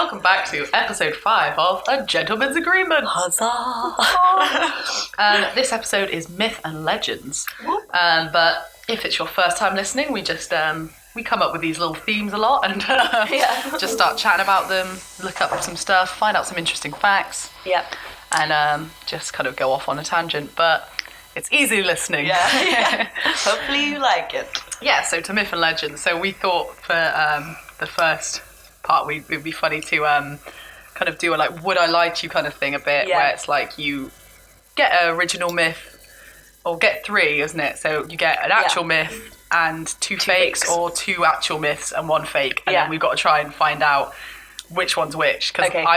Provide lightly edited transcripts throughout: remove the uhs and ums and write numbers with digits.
welcome back to episode 5 of A Gentleman's Agreement. Huzzah! This episode is Myth and Legends. But if it's your first time listening, we just we come up with these little themes a lot and just start chatting about them, look up some stuff, find out some interesting facts. Yep. And just kind of go off on a tangent, but it's easy listening. Yeah. Hopefully you like it. Yeah, so to Myth and Legends. So we thought for the first part it would be funny to kind of do a like would I lie to you kind of thing a bit, where it's like you get an original myth, or get 3, isn't it? So you get an actual myth and two fakes, or 2 actual myths and 1 fake, and then we've got to try and find out which one's which, because I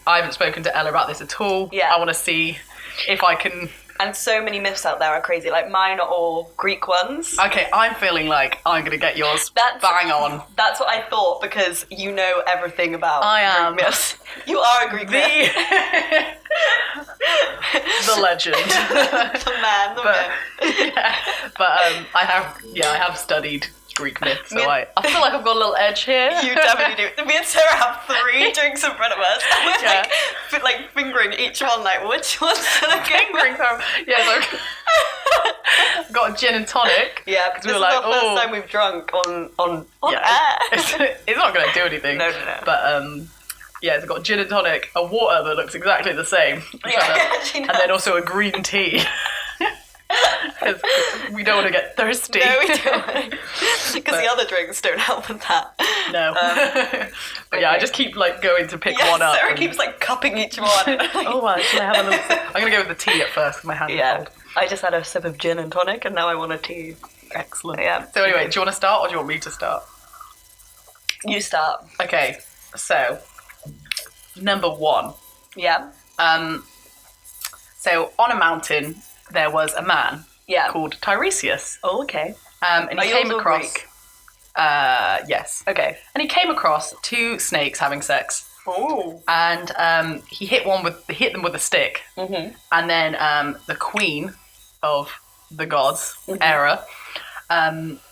haven't spoken to Ella about this at all. I want to see if I can. And so many myths out there are crazy. Like, mine are all Greek ones. Okay, I'm feeling like I'm going to get yours bang on. That's what I thought, because you know everything about Greek myths. You are a Greek myth. The legend. The man, the myth. Yeah, but I have studied Greek myths, so I feel like I've got a little edge here. You definitely do. Me and Sarah have 3 drinks in front of us, and we're like fingering each one, like, which one's fingering them? Yeah, so I've got a gin and tonic. Yeah, because this is the first time we've drunk on air. It's not going to do anything. No. But so I've got gin and tonic, a water that looks exactly the same, and then also a green tea. Because we don't want to get thirsty. No, we don't. Because the other drinks don't help with that. No. But I just keep like going to pick one up. Sarah keeps like cupping each one. Should I have a little sip? I'm going to go with the tea at first, because my hands are cold. I just had a sip of gin and tonic, and now I want a tea. Excellent. Yeah. So anyway, do you want to start, or do you want me to start? You start. Okay, so number 1. Yeah. So on a mountain there was a man called Tiresias. Oh, okay. And he came across Greek? Yes. Okay. And he came across 2 snakes having sex. Oh. And he hit them with a stick. Mm-hmm. And then the queen of the gods, Hera,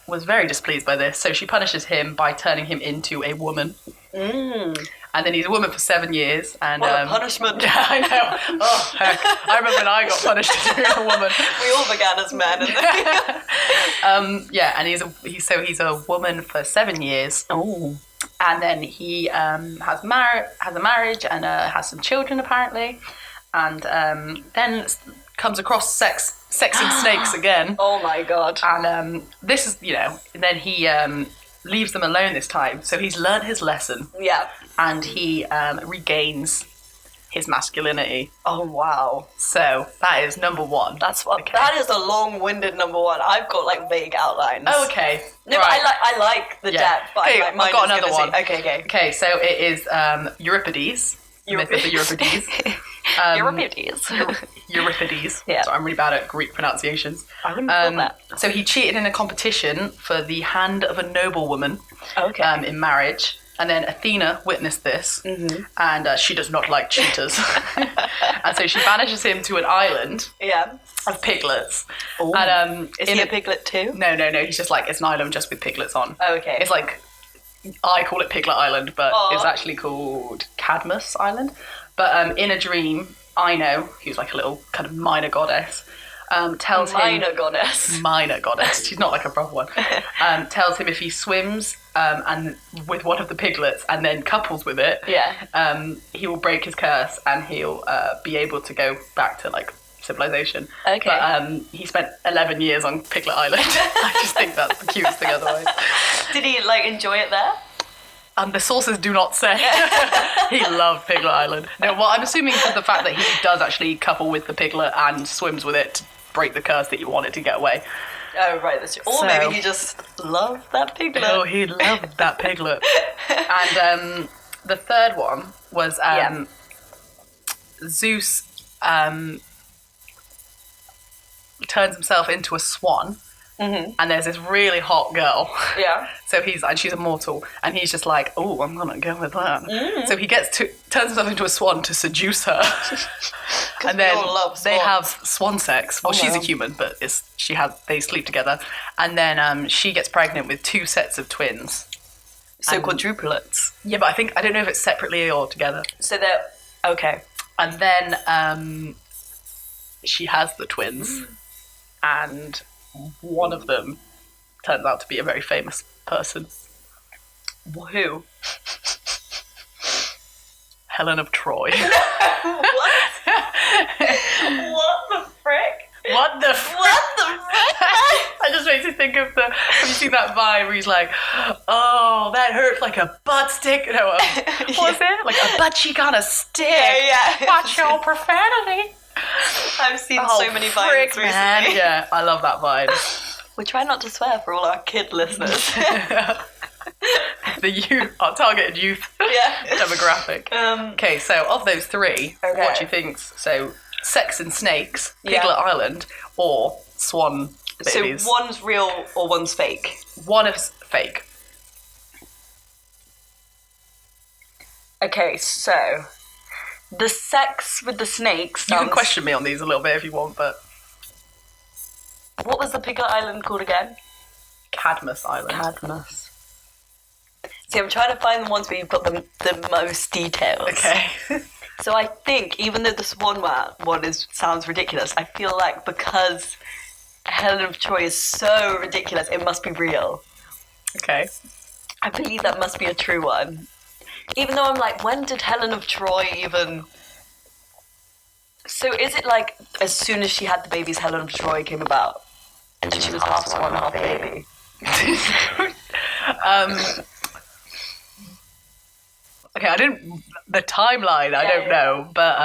was very displeased by this, so she punishes him by turning him into a woman. And then he's a woman for 7 years. And what a punishment! Yeah, I know. Oh heck! I remember when I got punished for being a woman. We all began as men. And he's a woman for 7 years. Oh. And then he has a marriage and has some children apparently, and then comes across sexing snakes again. Oh my god! And this is then he leaves them alone this time, so he's learned his lesson. Yeah. And he regains his masculinity. Oh wow! So that is number 1. That is a long-winded number 1. I've got like vague outlines. Oh, okay. No, right. But I like the depth. But okay, I've got another one. Okay. Okay, so it is Euripides. Myth of the Euripides. Euripides. Yeah. So I'm really bad at Greek pronunciations. I wouldn't have thought that. So he cheated in a competition for the hand of a noblewoman in marriage. And then Athena witnessed this, and she does not like cheaters. And so she banishes him to an island of piglets. Ooh. And, is he a piglet too? No. He's just like, it's an island just with piglets on. Oh, okay. It's like, I call it Piglet Island, but it's actually called Cadmus Island. But in a dream, Ino, who's like a little kind of minor goddess, tells him... Minor goddess. She's not like a proper one. Tells him if he swims and with one of the piglets and then couples with it, he will break his curse and he'll be able to go back to like civilization. Okay. But he spent 11 years on Piglet Island. I just think that's the cutest thing otherwise. Did he like enjoy it there? The sources do not say. He loved Piglet Island. No, well, I'm assuming it's the fact that he does actually couple with the piglet and swims with it to break the curse that he wanted to get away. Oh, right. That's true. Or maybe he just loved that piglet. Oh, he loved that piglet. And the third one was Zeus turns himself into a swan. And there's this really hot girl. Yeah. So she's immortal, and he's just like, oh, I'm gonna go with that. So he turns himself into a swan to seduce her. And then they have swan sex. Well, she's a human, but they sleep together. And then she gets pregnant with 2 sets of twins. So quadruplets. Yeah, but I don't know if it's separately or together. So they're okay. And then she has the twins, and one of them turns out to be a very famous person. Who? Helen of Troy. What? What the frick? What the frick? What the frick? I just makes me think of have you seen that vibe where he's like, oh, that hurts like a butt stick. No, what was it? Like a butt cheek on a stick. Yeah. Watch your profanity. I've seen so many vibes recently. Man. Yeah, I love that vibe. We try not to swear for all our kid listeners. The youth, our targeted youth demographic. Okay, so of those three, what do you think? So, Sex and Snakes, Piglet Island, or Swan Babies? So one's real or one's fake? One is fake. Okay, so the sex with the snakes. You can question me on these a little bit if you want, but what was the Piglet Island called again? Cadmus Island. Cadmus. See, I'm trying to find the ones where you've got the most details. Okay. So I think, even though the Swan one sounds ridiculous, I feel like because Helen of Troy is so ridiculous, it must be real. Okay. I believe that must be a true one. Even though I'm like, when did Helen of Troy even... So is it like, as soon as she had the babies, Helen of Troy came about? And she was half swan, half baby? Okay, the timeline, I don't know, but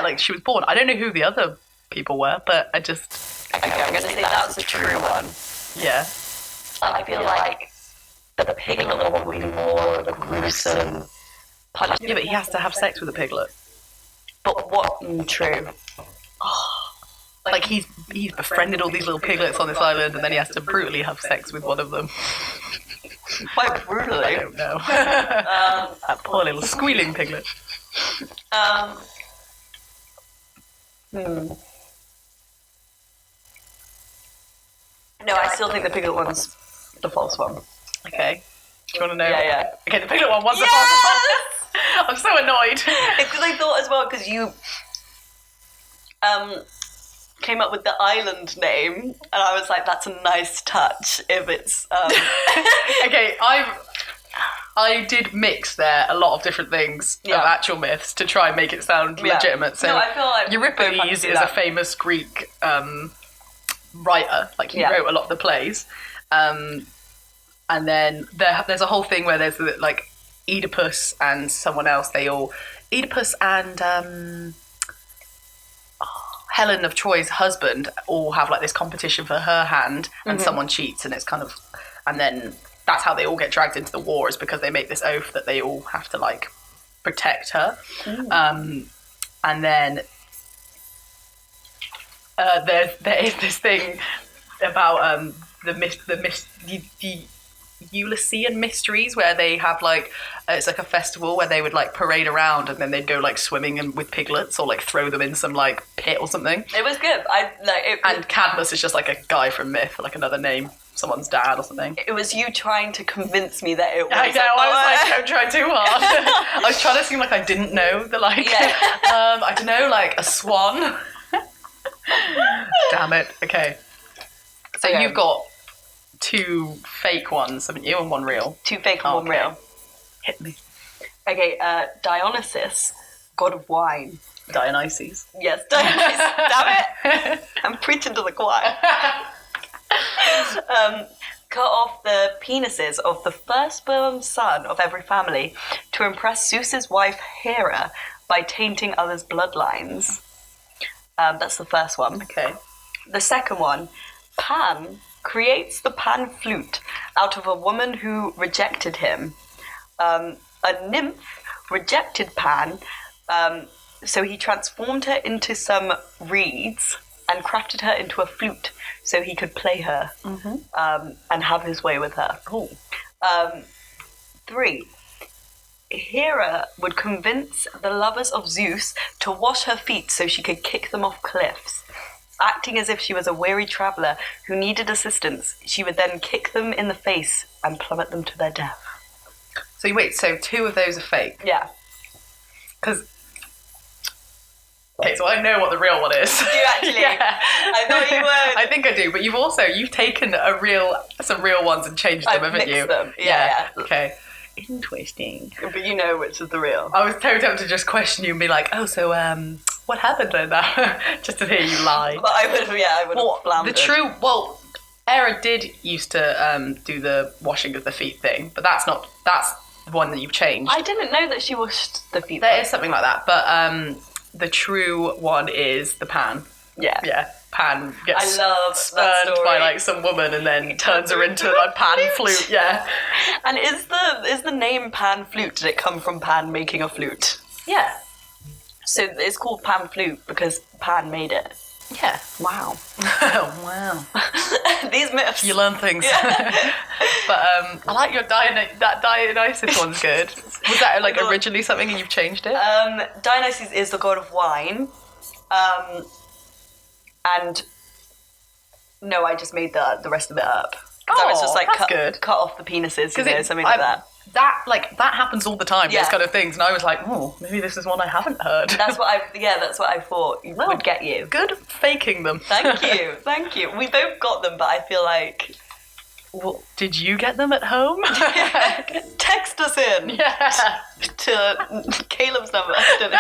like she was born. I don't know who the other people were, but I just... Okay, I'm going to say that's a true one. Yeah. I feel like the Piglet one would be more gruesome. Yeah, but he has to have sex with a piglet. But what? True. Like he's befriended all these little piglets on this island, and then he has to brutally have sex with one of them. Quite brutally. I don't know. That poor little squealing piglet. No, I still think the Piglet one's the false one. Okay. Do you want to know? Yeah. Okay, the Piglet one was the false one. I'm so annoyed. It's because I thought as well, because you came up with the island name, and I was like, that's a nice touch if it's... Okay, I did mix there a lot of different things of actual myths to try and make it sound legitimate. So no, I feel like Euripides is a famous Greek writer. Like he wrote a lot of the plays. And then there's a whole thing where there's like Oedipus and someone else. Oedipus and Helen of Troy's husband all have like this competition for her hand, and someone cheats, and it's kind of, and then that's how they all get dragged into the war, is because they make this oath that they all have to like protect her. And then there is this thing about the Ulyssean mysteries, where they have like it's like a festival where they would like parade around, and then they'd go like swimming with piglets, or like throw them in some like pit or something. It was good. And Cadmus is just like a guy from myth, like another name, someone's dad or something. It was you trying to convince me that it was. I know. I was like, don't try too hard. I was trying to seem like I didn't know the like. I don't know, like a swan. Damn it. Okay. So you've got 2 fake ones, haven't you, and 1 real? 2 fake and 1 real. Hit me. Okay, Dionysus, god of wine. Dionysus. Yes, Dionysus. Damn it! I'm preaching to the choir. Cut off the penises of the firstborn son of every family to impress Zeus's wife Hera by tainting others' bloodlines. That's the first one. Okay. The second one, Pan creates the pan flute out of a woman who rejected him. A nymph rejected Pan, so he transformed her into some reeds and crafted her into a flute so he could play her and have his way with her. Cool. 3. Hera would convince the lovers of Zeus to wash her feet so she could kick them off cliffs. Acting as if she was a weary traveller who needed assistance, she would then kick them in the face and plummet them to their death. So wait, so 2 of those are fake? Yeah. Because... Okay, so I know what the real one is. Do you actually? Yeah. I thought you would. I think I do, but you've taken some real ones and changed them, haven't you? Them. Yeah. Okay. Interesting. But you know which is the real. I was totally tempted to just question you and be like, oh, so what happened then? Just to hear you lie. But I would have floundered. Era did used to do the washing of the feet thing, but that's the one that you've changed. I didn't know that she washed the feet. There is something like that, but the true one is the pan. Yeah. Yeah. Pan gets spurned by like some woman and then turns her into a pan flute. Yeah. And is the name pan flute, did it come from Pan making a flute? Yeah. So it's called pan flute because Pan made it. Yeah. Wow. Wow. These myths. You learn things. Yeah. But I like your that Dionysus one's good. Was that like originally something and you've changed it? Dionysus is the god of wine. And no, I just made the rest of it up. Because I was just like cut off the penises, something like that. That happens all the time, those kind of things, and I was like, oh, maybe this is one I haven't heard. That's what I thought would get you. Good faking them. Thank you. We both got them, but I feel like... Well, did you get them at home? Text us in. Yeah. To Caleb's number. Okay.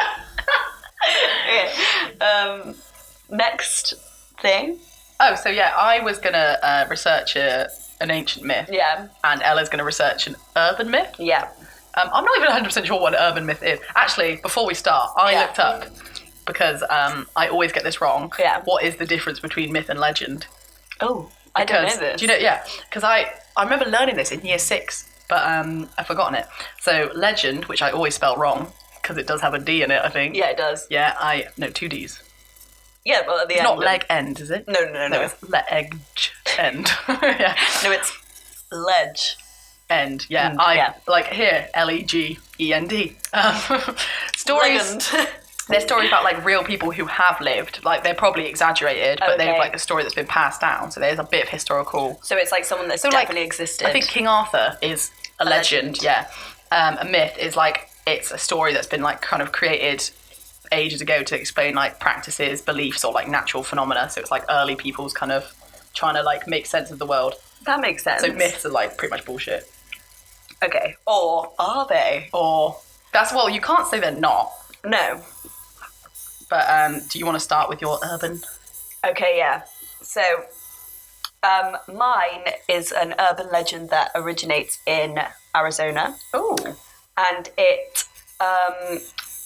Next thing. Oh, so yeah, I was going to research an ancient myth. Yeah. And Ella's going to research an urban myth. Yeah. I'm not even 100% sure what an urban myth is. Actually, before we start, I looked up, because I always get this wrong. Yeah. What is the difference between myth and legend? Oh, I don't know this. Do you know? Yeah, because I remember learning this in year 6, but I've forgotten it. So legend, which I always spell wrong, because it does have a D in it, I think. Yeah, it does. Yeah, no, 2 Ds. Yeah, well, at the it's end. Not leg end, is it? No. It's leg end. Yeah. No, it's ledge. End, yeah. Like here, Legend. Stories. They're stories about like real people who have lived. Like they're probably exaggerated, but they're like a story that's been passed down. So there's a bit of historical. So it's like someone that's definitely existed. I think King Arthur is a legend. Yeah. A myth is like it's a story that's been like kind of created ages ago to explain like practices, beliefs, or like natural phenomena. So it's like early people's kind of trying to like make sense of the world. That makes sense. So myths are like pretty much bullshit. Okay. Or are they? Or you can't say they're not. No. But do you want to start with your urban? Okay, yeah. So mine is an urban legend that originates in Arizona. Oh. And it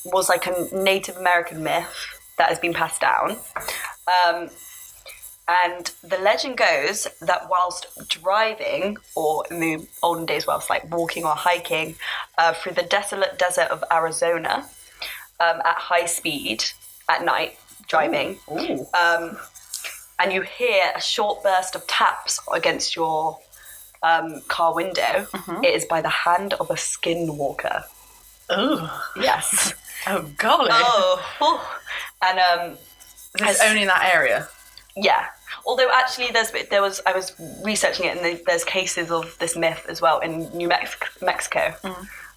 was like a Native American myth that has been passed down. And the legend goes that whilst driving, or in the olden days whilst like walking or hiking through the desolate desert of Arizona at high speed at night, driving, and you hear a short burst of taps against your car window, it is by the hand of a skinwalker. Oh. Yes. Oh, golly. Oh. And is this only in that area? Yeah. Although actually I was researching it, and there's cases of this myth as well in New Mexico.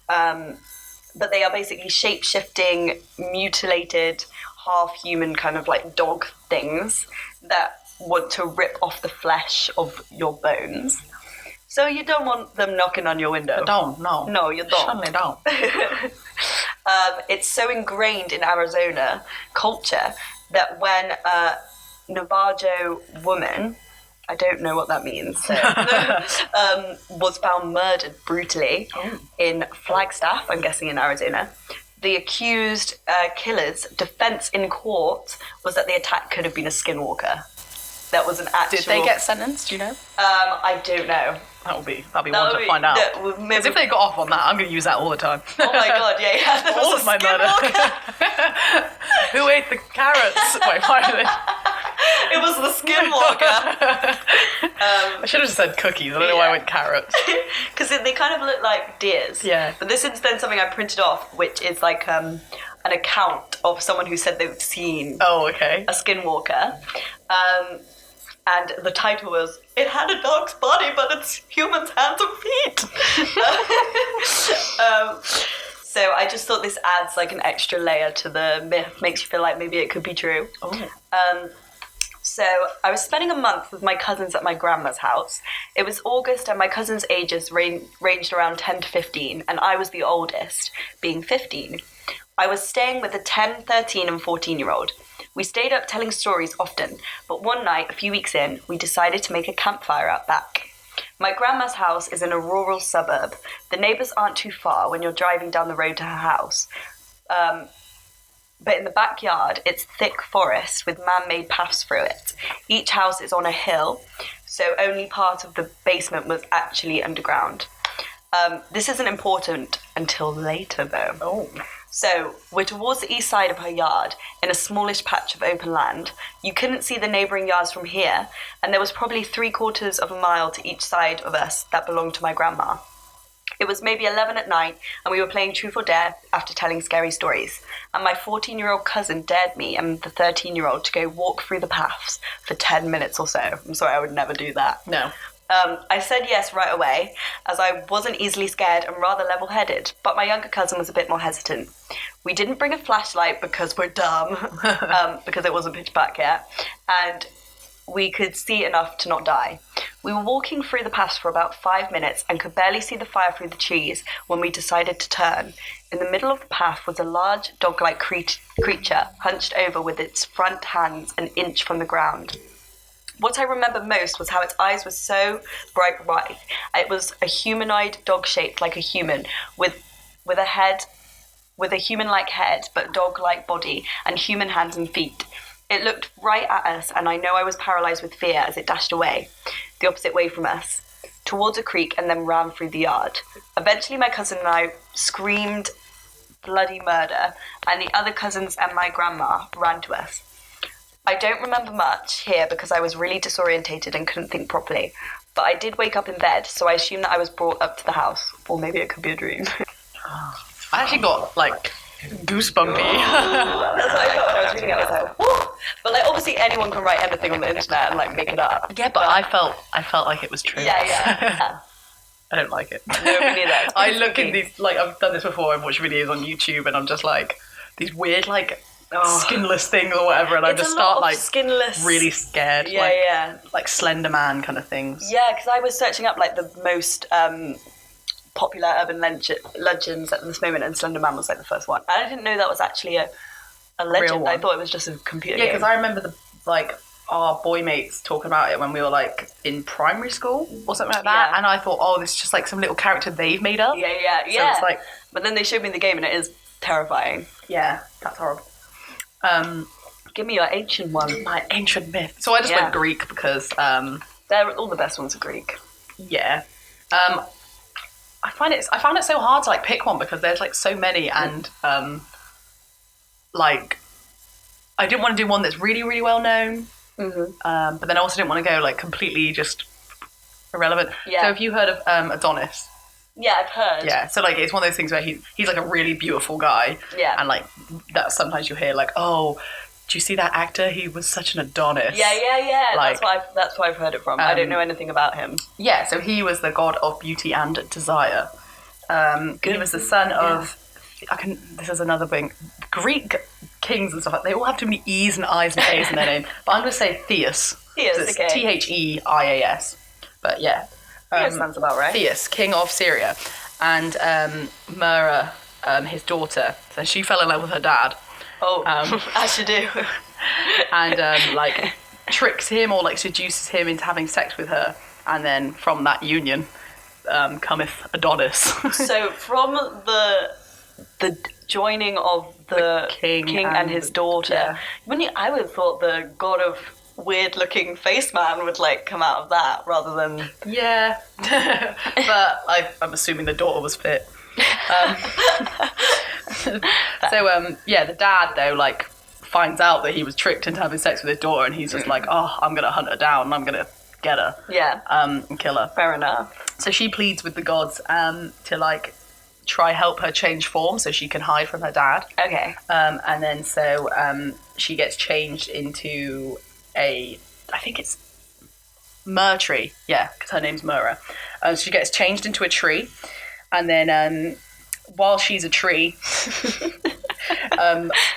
But they are basically shape-shifting, mutilated, half-human kind of like dog things that want to rip off the flesh of your bones. So you don't want them knocking on your window. I don't, no. No, you don't. Certainly don't. It's so ingrained in Arizona culture that when a Navajo woman, I don't know what that means, so, was found murdered brutally in Flagstaff, I'm guessing in Arizona, the accused killer's defense in court was that the attack could have been a skinwalker. That was an actual... Did they get sentenced, do you know? I don't know. That'll be one to find out. Because if they got off on that, I'm going to use that all the time. Oh my god, yeah. All of my murder. Who ate the carrots? Wait, finally. It was the skinwalker. I should have just said cookies. I don't know why I went carrots. Because they kind of look like deers. Yeah. But this is then something I printed off, which is like an account of someone who said they've seen a skinwalker. And the title was, "It had a dog's body, but it's humans' hands and feet." So I just thought this adds like an extra layer to the myth, makes you feel like maybe it could be true. So I was spending a month with my cousins at my grandma's house. It was August and my cousins' ages ranged around 10 to 15, and I was the oldest, being 15. I was staying with a 10, 13 and 14-year-old. We stayed up telling stories often, but one night, a few weeks in, we decided to make a campfire out back. My grandma's house is in a rural suburb. The neighbours aren't too far when you're driving down the road to her house. But in the backyard, it's thick forest with man-made paths through it. Each house is on a hill, so only part of the basement was actually underground. This isn't important until later, though. Oh. So we're towards the east side of her yard, in a smallish patch of open land. You couldn't see the neighbouring yards from here, and there was probably 3/4 of a mile to each side of us that belonged to my grandma. It was maybe 11 at night, and we were playing Truth or Dare after telling scary stories. And my 14-year-old cousin dared me and the 13-year-old to go walk through the paths for 10 minutes or so. I'm sorry, I would never do that. No. I said yes right away, as I wasn't easily scared and rather level-headed, but my younger cousin was a bit more hesitant. We didn't bring a flashlight because we're dumb, because it wasn't pitch black yet, and we could see enough to not die. We were walking through the paths for about 5 minutes and could barely see the fire through the trees when we decided to turn. In the middle of the path was a large dog-like creature hunched over with its front hands an inch from the ground. What I remember most was how its eyes were so bright white. It was a humanoid dog shaped like a human with a human-like head but dog-like body and human hands and feet. It looked right at us, and I know I was paralysed with fear as it dashed away, the opposite way from us, towards a creek, and then ran through the yard. Eventually my cousin and I screamed bloody murder, and the other cousins and my grandma ran to us. I don't remember much here because I was really disorientated and couldn't think properly, but I did wake up in bed, so I assume that I was brought up to the house, or maybe it could be a dream. I actually got, like, goosebumpy. That's what I thought when I was reading it. I was like, whoa! But, like, obviously anyone can write anything on the internet and, like, make it up. Yeah, but I felt like it was true. Yeah. I don't like it. No, me neither. I look at these, like, I've done this before, I've watched videos on YouTube, and I'm just like, these weird, like, skinless things or whatever, and I just start, like, skinless, really scared. Like Slender Man kind of things. Yeah, because I was searching up, like, the most popular urban legends at this moment, and Slender Man was, like, the first one. And I didn't know that was actually a legend. I thought it was just a computer game. Yeah, because I remember our boy mates talking about it when we were, like, in primary school or something like that, and I thought, oh, this is just, like, some little character they've made up. Yeah. So it's like, but then they showed me the game, and it is terrifying. Yeah, that's horrible. Give me your ancient one. My ancient myth. So I just went Greek because they're all the best ones are Greek. Yeah. I found it so hard to, like, pick one because there's, like, so many, and like, I didn't want to do one that's really, really well known. But then I also didn't want to go, like, completely just irrelevant. Yeah. So have you heard of Adonis? Yeah, I've heard. Yeah, so, like, it's one of those things where he's like a really beautiful guy. Yeah. And, like, that sometimes you hear, like, oh, do you see that actor? He was such an Adonis. Yeah. Like, that's where I've heard it from. I don't know anything about him. Yeah, so he was the god of beauty and desire. He was the son of, this is another thing, Greek kings and stuff like that. They all have too many E's and I's and A's in their name. But I'm going to say Theus. Theus, okay. Theias. But yeah. Theus sounds about right. Theus, king of Syria. And Myrrha, his daughter. So she fell in love with her dad. Oh, as you do. And, like, tricks him or, like, seduces him into having sex with her. And then from that union cometh Adonis. So from the joining of the king and his daughter, I would have thought the god of weird-looking face man would, like, come out of that rather than... Yeah. But I'm assuming the daughter was fit. The dad, though, like, finds out that he was tricked into having sex with his daughter, and he's just like, oh, I'm gonna hunt her down and I'm gonna get her. Yeah. And kill her. Fair enough. So she pleads with the gods to, like, try help her change form so she can hide from her dad. Okay. And then she gets changed into I think it's Myrrh tree. Yeah, because her name's Myrrha. She gets changed into a tree, and then while she's a tree,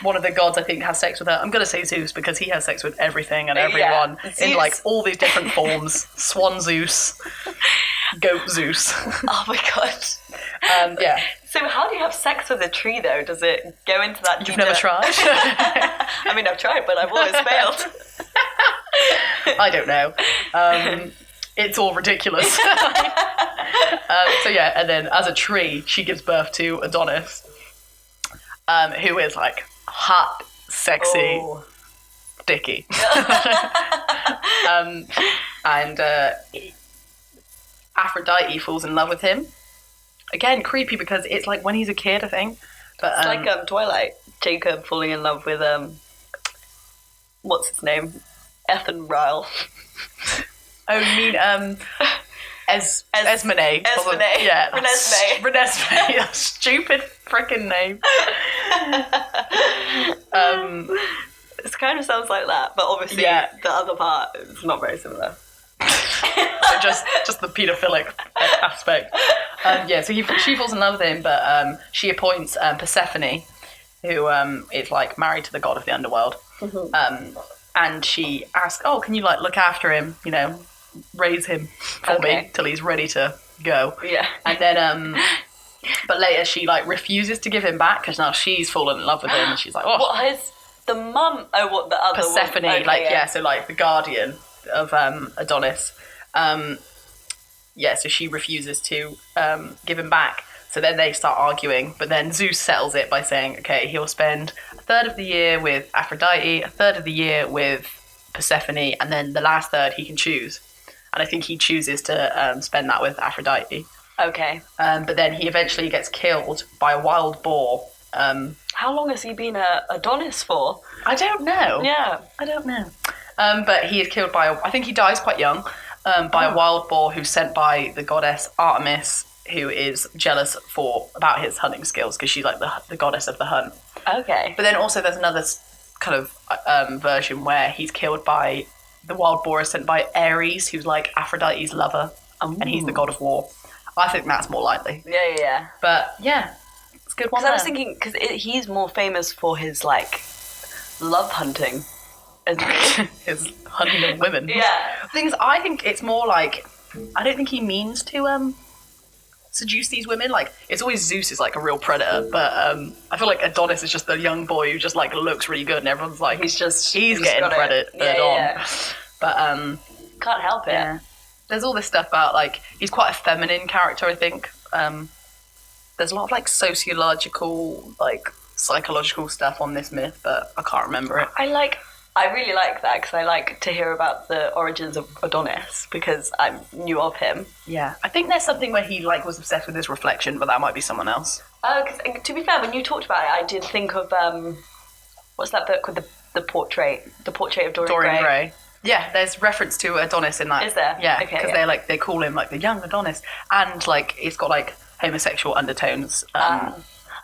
one of the gods, I think, has sex with her. I'm going to say Zeus because he has sex with everything and everyone in like all these different forms. Swan Zeus, goat Zeus. Oh my god. Yeah. So how do you have sex with a tree though? Does it go into that? You've never tried? I mean, I've tried, but I've always failed. I don't know. It's all ridiculous. So yeah, and then as a tree, she gives birth to Adonis, who is like hot, sexy, dicky. And Aphrodite falls in love with him. Again, creepy because it's like when he's a kid, I think. But it's like Twilight. Jacob falling in love with what's his name? Ethan Ryle. Oh, you mean Esmene. Esmene. Yeah. Renesmee. Renesmee. That stupid freaking name. It kind of sounds like that, but obviously the other part is not very similar. So just the paedophilic aspect. So she falls in love with him, but she appoints Persephone, who is like married to the god of the underworld. Mm-hmm. And she asks, "Oh, can you like look after him? You know, raise him for me till he's ready to go." Yeah. And then, but later she like refuses to give him back because now she's fallen in love with him, and she's like, "Oh, what is the mum? Oh, what the other Persephone? One? Okay, so like the guardian of Adonis." So she refuses to give him back. So then they start arguing, but then Zeus settles it by saying, okay, he'll spend a third of the year with Aphrodite, a third of the year with Persephone, and then the last third he can choose. And I think he chooses to spend that with Aphrodite. Okay. But then he eventually gets killed by a wild boar. How long has he been Adonis for? I don't know. Yeah. I don't know. But he is killed I think he dies quite young, by a wild boar who's sent by the goddess Artemis, who is jealous about his hunting skills because she's like the goddess of the hunt. Okay. But then also there's another kind of version where he's killed by the wild boar is sent by Ares, who's like Aphrodite's lover, and he's the god of war. I think that's more likely. Yeah. But yeah, it's a good one. Because I was thinking, because he's more famous for his like love hunting. His hunting of women. Yeah. The thing is, I think it's more like I don't think he means to seduce these women. Like it's always Zeus is like a real predator, but I feel like Adonis is just a young boy who just like looks really good, and everyone's like he's getting credit on. Yeah. But can't help it. Yeah. There's all this stuff about like he's quite a feminine character, I think. There's a lot of like sociological, like psychological stuff on this myth, but I can't remember it. I really like that because I like to hear about the origins of Adonis because I knew of him. Yeah, I think there's something where he like was obsessed with his reflection, but that might be someone else. Because to be fair, when you talked about it, I did think of what's that book with the portrait of Dorian Gray. Yeah, there's reference to Adonis in that. Is there? Yeah, because they call him like the young Adonis, and like it's got like homosexual undertones. I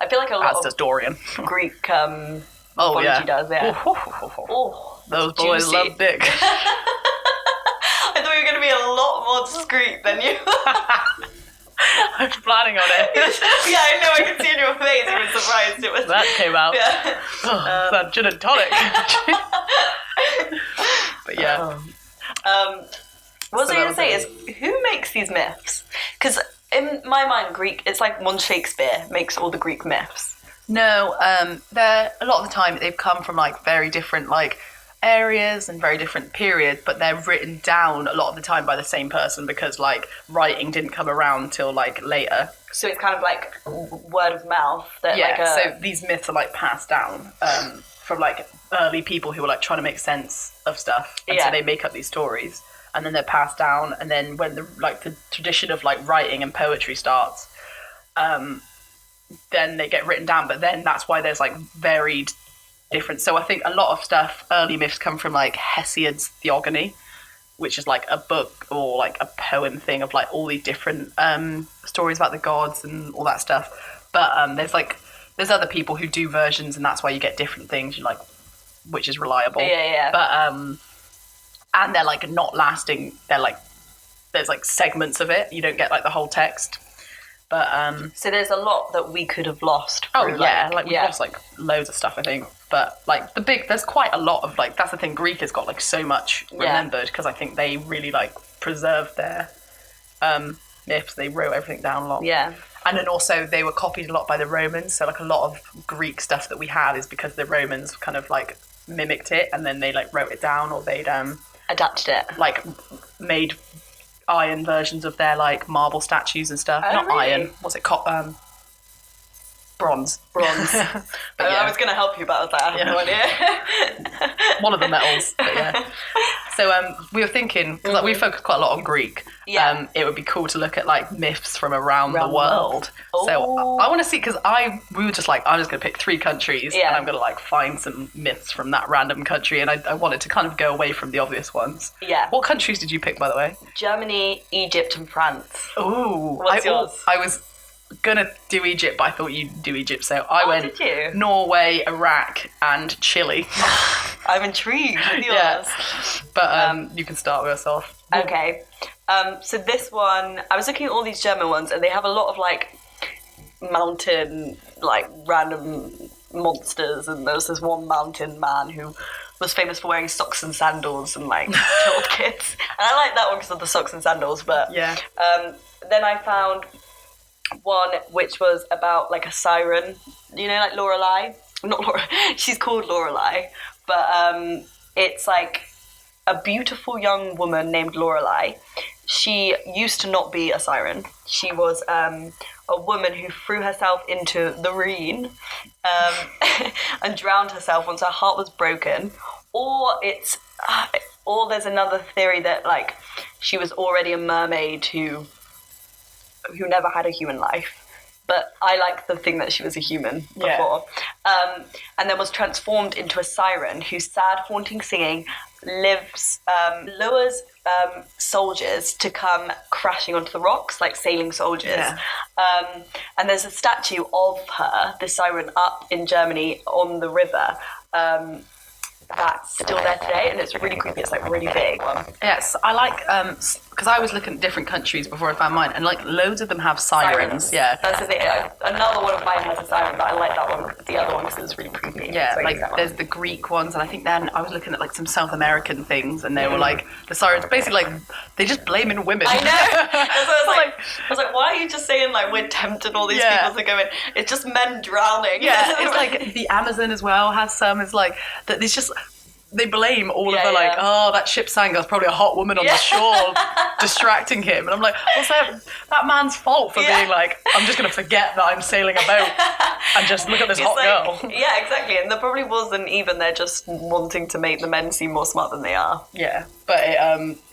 feel like a lot as does Dorian. Greek. Oh yeah, does, yeah. Those boys juicy. love dick. I thought you were going to be a lot more discreet than you. I'm planning on it. Yeah, I know. I can see in your face you were surprised it was. That came out. Yeah. That gin and tonic. But yeah. What was I going to say is, who makes these myths? Because in my mind, Greek, it's like one Shakespeare makes all the Greek myths. No, they're a lot of the time they've come from like very different like areas and very different periods, but they're written down a lot of the time by the same person because like writing didn't come around till like later. So it's kind of like word of mouth. So these myths are like passed down from like early people who were like trying to make sense of stuff, and so they make up these stories, and then they're passed down, and then when the tradition of like writing and poetry starts. Then they get written down, but then that's why there's like varied different. So I think a lot of stuff, early myths come from like Hesiod's Theogony, which is like a book or like a poem thing of like all these different stories about the gods and all that stuff. But there's other people who do versions, and that's why you get different things. You like, which is reliable. Yeah. But and they're like not lasting. They're like there's like segments of it. You don't get like the whole text. But so there's a lot that we could have lost. Through, we've lost like loads of stuff, I think. But like there's quite a lot of like, that's the thing. Greek has got like so much remembered because I think they really like preserved their myths. They wrote everything down a lot. Yeah. And then also they were copied a lot by the Romans. So like a lot of Greek stuff that we have is because the Romans kind of like mimicked it and then they like wrote it down, or they'd adapted it, like made iron versions of their like marble statues and stuff. Not really? Iron. What's it called? Bronze. But I was going to help you, but I was like, I have no idea. One of the metals, but yeah. So we were thinking, because like, we focus quite a lot on Greek, it would be cool to look at like myths from around the world. So I want to see, because we were just like, I'm just going to pick 3 countries and I'm going to like find some myths from that random country, and I wanted to kind of go away from the obvious ones. Yeah. What countries did you pick, by the way? Germany, Egypt and France. Ooh. What's yours? I was gonna do Egypt, but I thought you'd do Egypt, so I went did you? Norway, Iraq and Chile. I'm intrigued with yours. Yeah. But you can start with us off. Okay. So this one, I was looking at all these German ones and they have a lot of like mountain, like random monsters, and there was this one mountain man who was famous for wearing socks and sandals and like killed kids. And I like that one because of the socks and sandals, but then I found one which was about like a siren, you know, like Lorelei. Not Laura, she's called Lorelei, but it's like a beautiful young woman named Lorelei. She used to not be a siren. She was a woman who threw herself into the Rhine and drowned herself once her heart was broken. Or there's another theory that like she was already a mermaid who never had a human life, but I like the thing that she was a human before, and then was transformed into a siren whose sad, haunting singing lures soldiers to come crashing onto the rocks, like sailing soldiers. And there's a statue of her, the siren, up in Germany on the river. That's still there today, and it's really creepy. It's like a really big one. Yes, I like because I was looking at different countries before I found mine, and like loads of them have sirens. Yeah, that's the thing. Another one of mine has a siren, but I like that one. The other one because it's really creepy. Yeah, so like there's the Greek ones, and I think then I was looking at like some South American things, and they were like the sirens basically like they just blaming women. I know. I was like, why are you just saying like we're tempting all these people to go in? It's just men drowning. Yeah, it's like the Amazon as well has some. It's like that. It's just. They blame all of the like, oh, that ship sank. There's probably a hot woman on the shore distracting him, and I'm like, what's that man's fault for being like, I'm just gonna forget that I'm sailing a boat and just look at this hot girl. Yeah, exactly. And there probably wasn't even. They're just wanting to make the men seem more smart than they are. Yeah, but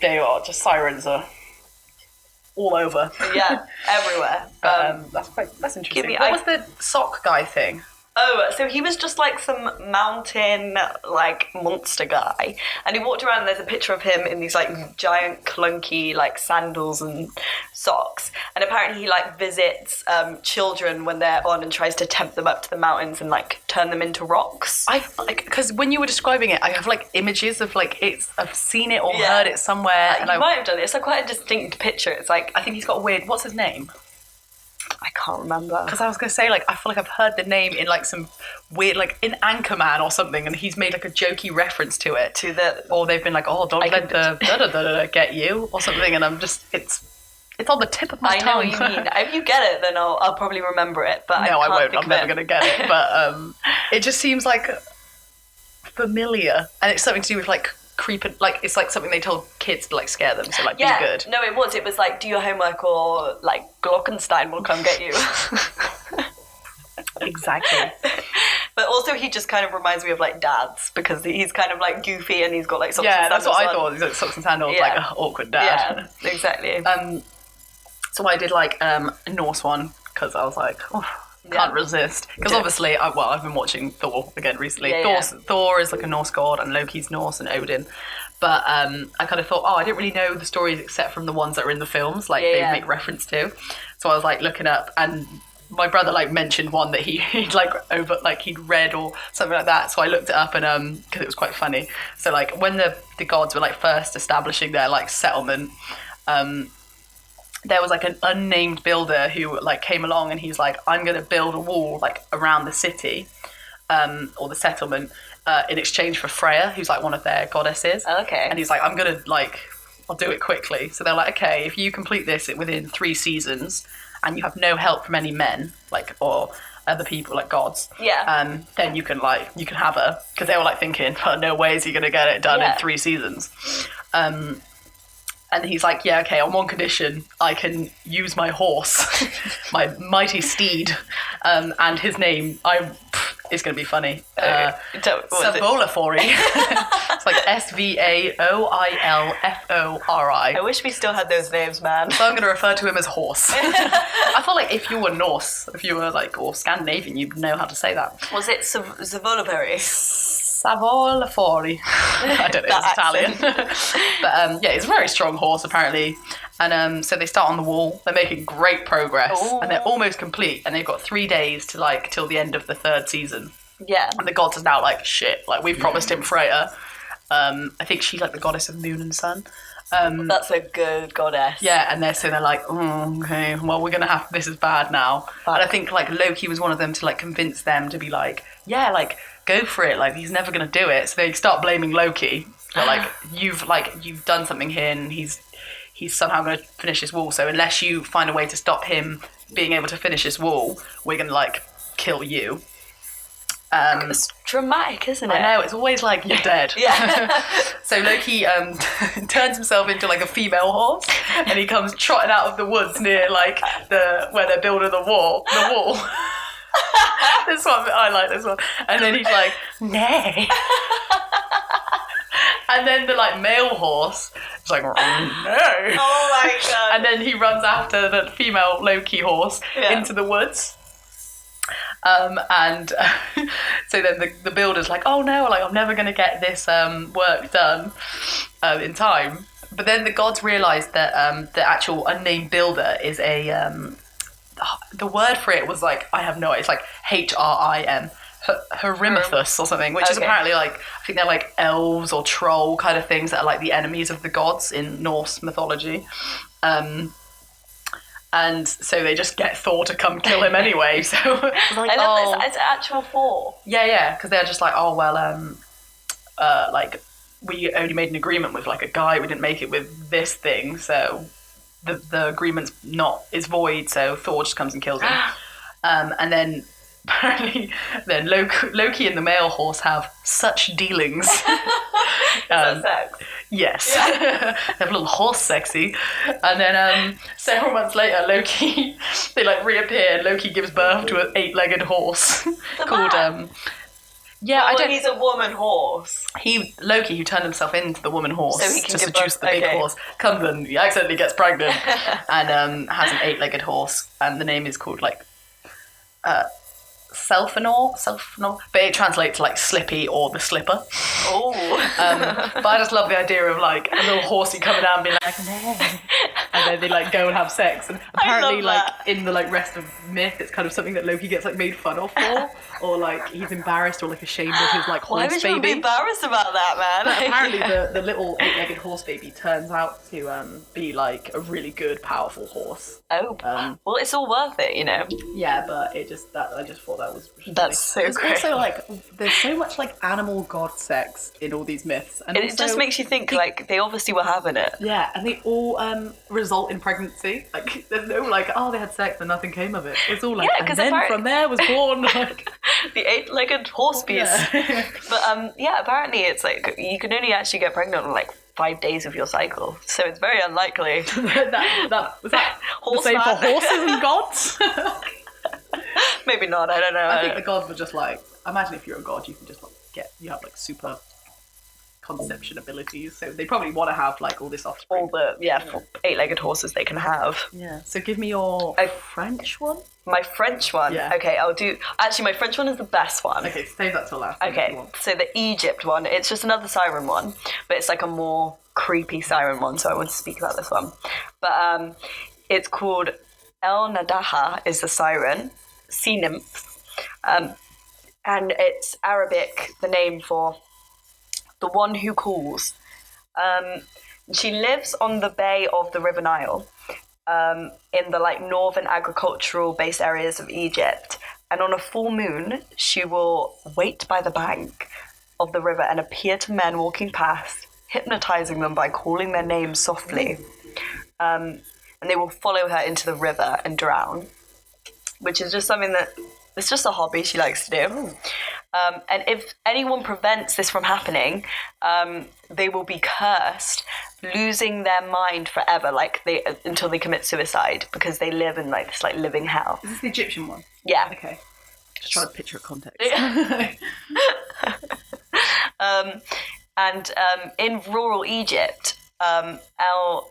they are just sirens are all over. Yeah, everywhere. That's interesting. What was the sock guy thing? Oh, so he was just like some mountain, like, monster guy. And he walked around and there's a picture of him in these, like, giant, clunky, like, sandals and socks. And apparently he, like, visits children when they're on and tries to tempt them up to the mountains and, like, turn them into rocks. Because when you were describing it, I have, like, images of, like, I've seen it or heard it somewhere. And you might have done it. It's, like, quite a distinct picture. It's, like... I think he's got a weird... What's his name? I can't remember. Because I was going to say, like, I feel like I've heard the name in, like, some weird, like, in Anchorman or something, and he's made, like, a jokey reference to it. Or they've been like, oh, don't let the da-da-da-da get you, or something, and I'm just, it's on the tip of my tongue. I know what you mean. If you get it, then I'll probably remember it, but no, I won't. I'm never going to get it. But it just seems, like, familiar, and it's something to do with, like, creeping, like it's like something they told kids to like scare them, so like be good. No, it was like do your homework or like Glockenstein will come get you. Exactly. But also he just kind of reminds me of like dads because he's kind of like goofy and he's got like socks and sandals. That's what I thought. He's like socks and sandals, like an awkward dad. Yeah, exactly. So I did like a Norse one because I was like, can't resist. Because obviously, I've been watching Thor again recently. Thor is like a Norse god, and Loki's Norse, and Odin. But I kind of thought, I didn't really know the stories except from the ones that are in the films, like they make reference to. So I was like looking up, and my brother like mentioned one that he'd like he'd read or something like that. So I looked it up, and because it was quite funny. So like when the gods were like first establishing their like settlement, there was like an unnamed builder who like came along and he's like, I'm going to build a wall like around the city or the settlement in exchange for Freya, who's like one of their goddesses. Okay. And he's like, I'm going to like, I'll do it quickly. So they're like, okay, if you complete this within 3 seasons and you have no help from any men, like, or other people, like gods, then you can have her. Because they were like thinking, oh, no way is he going to get it done in 3 seasons. And he's like, yeah, okay, on one condition, I can use my horse, my mighty steed, and his name, is going to be funny. Savolafori. It's like Svaoilfori. I wish we still had those names, man. So I'm going to refer to him as horse. I feel like if you were Norse, if you were like, or Scandinavian, you'd know how to say that. Was it Savolafori? Savolafori. I don't know, it's Italian. But yeah, it's a very strong horse apparently. And so they start on the wall. They're making great progress. Ooh. And they're almost complete. And they've got 3 days to like till the end of the 3rd season. Yeah. And the gods are now like, shit, like we've promised him Freya. I think she's like the goddess of moon and sun. That's a good goddess. Yeah, and they're like, oh, okay, well we're gonna have, this is bad now. Fuck. And I think like Loki was one of them to like convince them to be like, yeah, like go for it, like he's never gonna do it. So they start blaming Loki. They're like, you've done something here, and he's somehow going to finish this wall. So unless you find a way to stop him being able to finish this wall, we're going to like kill you. It's dramatic, isn't it? I know, it's always like you're dead. Yeah. So Loki turns himself into like a female horse, and he comes trotting out of the woods near like where they're building the wall. This one, I like this one. And then he's like, nay. And then the like male horse is like, no. Oh my god. And then he runs after the female Loki horse into the woods. And so then the builder's like, oh no, like I'm never going to get this work done in time. But then the gods realise that the actual unnamed builder is the word for it was like, I have no idea, it's like Hrim. Hrimithus or something, which is apparently like, I think they're like elves or troll kind of things that are like the enemies of the gods in Norse mythology. And so they just get Thor to come kill him anyway. So it's like, it's actual Thor. Yeah, because they're just like, oh well, like we only made an agreement with like a guy, we didn't make it with this thing, so the agreement's is void. So Thor just comes and kills him, and then. Apparently, then Loki and the male horse have such dealings. Sex? Yes. Yeah. They have a little horse sexy. And then several months later, they like reappear. Loki gives birth to an 8-legged horse called... he's a woman horse. Loki, who turned himself into the woman horse so he can to seduce the big horse, comes and he accidentally gets pregnant and has an 8-legged horse. And the name is called like... Selfenor, but it translates to like Slippy or the Slipper. Oh. But I just love the idea of like a little horsey coming out and being like, no. And then they like go and have sex. And apparently like in the like rest of myth, it's kind of something that Loki gets like made fun of for, or like he's embarrassed or like ashamed of his like horse baby. Why would you be embarrassed about that, man? But apparently the little 8-legged horse baby turns out to be like a really good, powerful horse. Oh, well, it's all worth it, you know. Yeah, but I just thought that was that's so it's great. Also like there's so much like animal god sex in all these myths, and it just makes you think like they obviously were having it. Yeah, and they all result in pregnancy. Like there's no like, oh, they had sex and nothing came of it. It's all like, and then from there was born like the 8-legged horse beast. Yeah. But apparently it's like you can only actually get pregnant on like 5 days of your cycle, so it's very unlikely. that was that the same for horses and gods? Maybe not, I don't know. I think the gods were just like, imagine if you're a god, you can just like you have like super conception abilities, so they probably want to have like all this offspring. All the 8-legged horses they can have. Yeah. So give me your French one. My French one? Yeah. Okay, I'll do... Actually, my French one is the best one. Okay, save that till last. Okay, so the Egypt one, it's just another siren one, but it's like a more creepy siren one, so I want to speak about this one. But it's called El Nadaha is the siren, sea nymph, and it's Arabic, the name for the one who calls. She lives on the bay of the River Nile, in the like northern agricultural based areas of Egypt. And on a full moon, she will wait by the bank of the river and appear to men walking past, hypnotizing them by calling their names softly. And they will follow her into the river and drown, which is just something that it's just a hobby she likes to do. And if anyone prevents this from happening, they will be cursed, losing their mind forever, until they commit suicide, because they live in like this like living hell. Is this the Egyptian one? Yeah. Okay. Just trying to picture a context. In rural Egypt, El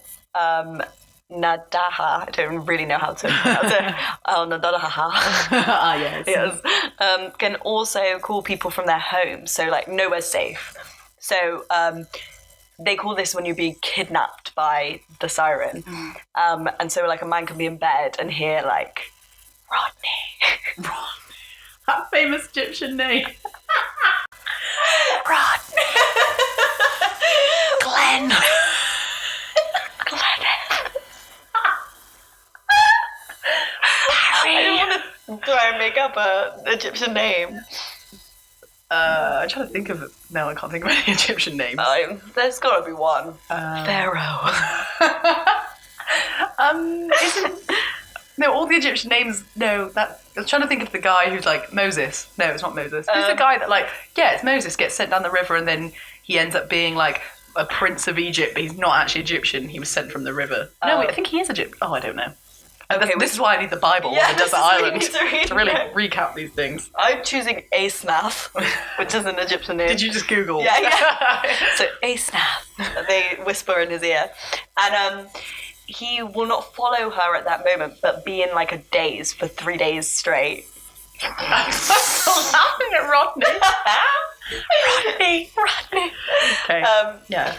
Nadaha, I don't really know how to pronounce it. El Nadaha. Yes. Can also call people from their homes, so like nowhere's safe. So they call this when you're being kidnapped by the siren. And so like a man can be in bed and hear like, Rodney. That famous Egyptian name. Rodney. Glenn. I don't want to try and make up an Egyptian name. I'm trying to think of it. No, I can't think of any Egyptian names. There's got to be one. Pharaoh. No, all the Egyptian names. No, I was trying to think of the guy who's like Moses. No, it's not Moses. Who's the guy that it's Moses gets sent down the river and then he ends up being like a prince of Egypt, but he's not actually Egyptian. He was sent from the river. No, wait, I think he is Egyptian. Oh, I don't know. Okay, this is why I need the Bible on the desert island to really recap these things. I'm choosing Asnath, which is an Egyptian name. Did you just Google? Yeah. So Asnath, they whisper in his ear. And he will not follow her at that moment, but be in like a daze for 3 days straight. I'm still laughing at Rodney. Rodney. Okay. Yeah.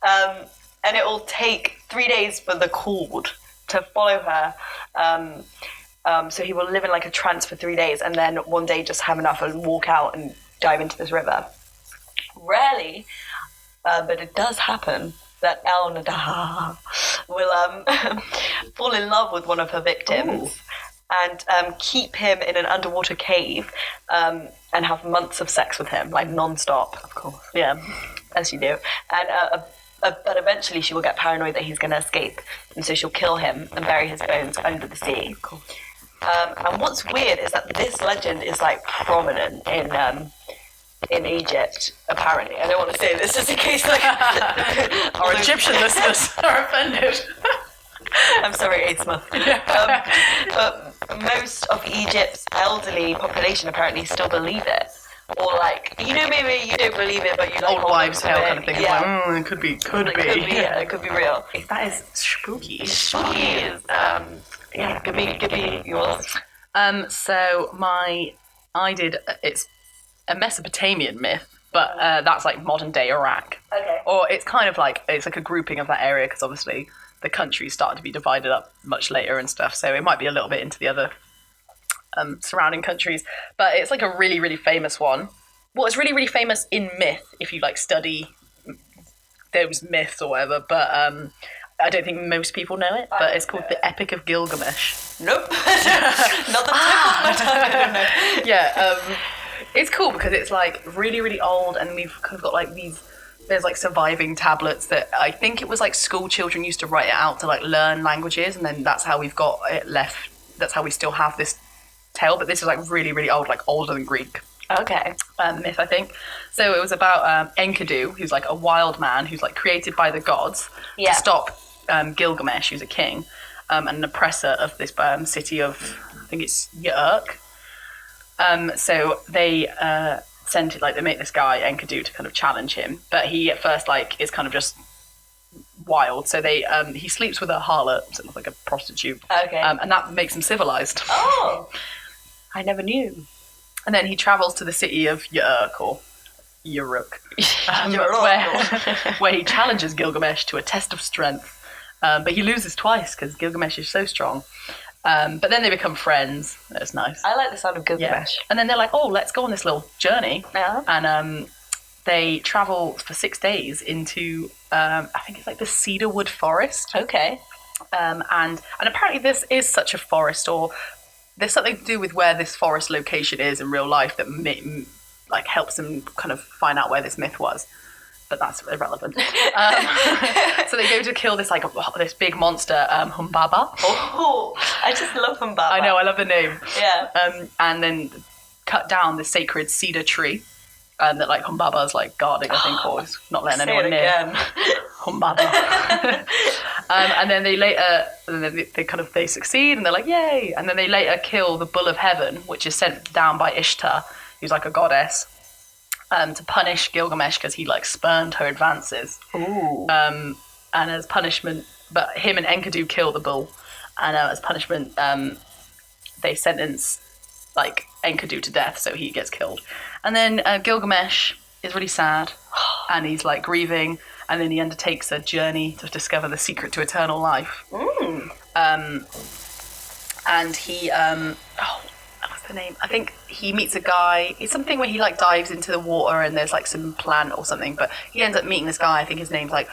And it will take 3 days for the cord to follow her. So he will live in like a trance for 3 days and then one day just have enough and walk out and dive into this river. Rarely, but it does happen, that El Nadaha will fall in love with one of her victims. And keep him in an underwater cave and have months of sex with him, like non-stop. Of course. Yeah, as you do. And but eventually she will get paranoid that he's going to escape, and so she'll kill him and bury his bones under the sea. Of course. And what's weird is that this legend is like prominent in Egypt, apparently. I don't want to say this just in case our Egyptian listeners are offended. I'm sorry, Asma. But most of Egypt's elderly population apparently still believe it. Or like, maybe you don't believe it, but you like old wives' tale kind of thing. Yeah. Like, it could be. Yeah, it could be real. That is spooky. Spooky. Yeah, give me yours. So it's a Mesopotamian myth, but that's like modern day Iraq. Okay. Or it's kind of like, it's like a grouping of that area, because obviously the country started to be divided up much later and stuff, so it might be a little bit into the other surrounding countries, but it's like a really, really famous one. Well, it's really, really famous in myth if you like study those myths or whatever, but I don't think most people know it, but it's called the Epic of Gilgamesh. Nope. Not the tip of my tongue. Yeah, it's cool because it's like really, really old, and we've kind of got like there's like surviving tablets that I think it was like school children used to write it out to like learn languages, and then that's how we've got it left. That's how we still have this tale, but this is like really, really old, like older than Greek. Okay. Myth, I think. So it was about Enkidu, who's like a wild man who's like created by the gods to stop Gilgamesh, who's a king and an oppressor of this city of, I think it's Uruk. So they they make this guy Enkidu to kind of challenge him, but he at first like is kind of just wild. So he sleeps with a harlot, so like a prostitute. Okay. And that makes him civilized. Oh, I never knew. And then he travels to the city of Uruk, or Uruk, where he challenges Gilgamesh to a test of strength. But he loses twice because Gilgamesh is so strong. But then they become friends. That's nice. I like the sound of Gilgamesh. Yeah. And then they're like, oh, let's go on this little journey. Yeah. And they travel for 6 days into, I think it's like the cedarwood forest. Okay. And apparently this is such a forest, or there's something to do with where this forest location is in real life that like helps them kind of find out where this myth was. But that's irrelevant. So they go to kill this this big monster, Humbaba. Oh, I just love Humbaba. I know, I love the name. Yeah. And then cut down the sacred cedar tree that like Humbaba's like guarding, I think, or is not letting anyone near. Humbaba. And then they succeed, and they're like, yay! And then they later kill the bull of heaven, which is sent down by Ishtar, who's like a goddess, to punish Gilgamesh because he like spurned her advances. Ooh. And as punishment, but him and Enkidu kill the bull, and as punishment, they sentence like Enkidu to death, so he gets killed. And then Gilgamesh is really sad, and he's like grieving, and then he undertakes a journey to discover the secret to eternal life. And he what's the name? I think he meets a guy. It's something where he like dives into the water and there's like some plant or something, but he ends up meeting this guy. I think his name's like